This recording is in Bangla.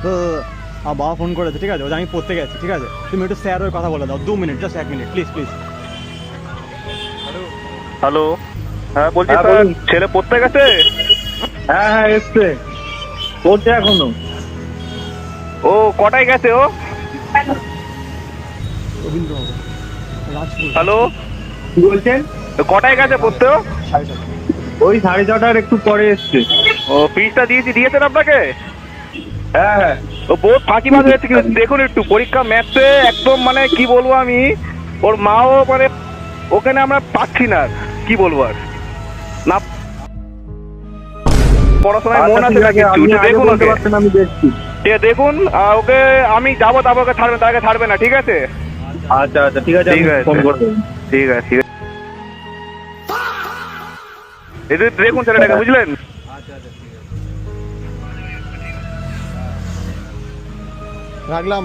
তো আমার বাবা ফোন করেছে, ঠিক আছে, ওই যে আমি পড়তে গেছি, ঠিক আছে, তুমি একটু স্যার ওই কথা বলে দাও, 2 minute, just 1 minute, please please. Hello, হ্যাঁ বলছি হ্যাঁ, স্যার, বলুন। ছেলে পড়তে গেছে? হ্যাঁ হ্যাঁ এসছে, পড়ছে এখনো। ও কটায় গেছে ও? রবীন্দ্রনগর, রাজপুর। হ্যালো, কি বলছেন? কটায় গেছে পড়তে ও? 6:30। ওই 6:30 একটু পরে এসছে। ও ফিসটা দিয়েছেন আপনাকে? হ্যাঁ হ্যাঁ। ও বহুত ফাঁকিবাজ হয়েছে, কিন্তু দেখুন একটু পরীক্ষা ম্যাথে একদম মানে কি বলবো আমি, ওর মাও মানে ওখানে আমরা পাচ্ছি না, কি বলবো আর না, পড়াশোনায় মন আছে না কিছু, একটু দেখুন ওকে, আমি দেখছি। ঠিক আছে দেখুন, ওকে আমি যাবো, তারপর ওকে ছাড়বেন, তার আগে ছাড়বে না, ঠিক আছে? আচ্ছা আচ্ছা ঠিক আছে, ঠিক আমি আছে। ফোন করবো। ঠিক আছে ঠিক আছে, একটু দেখুন ছেলেটাকে, বুঝলেন? আচ্ছা আচ্ছা, ঠিক আছে, রাখলাম।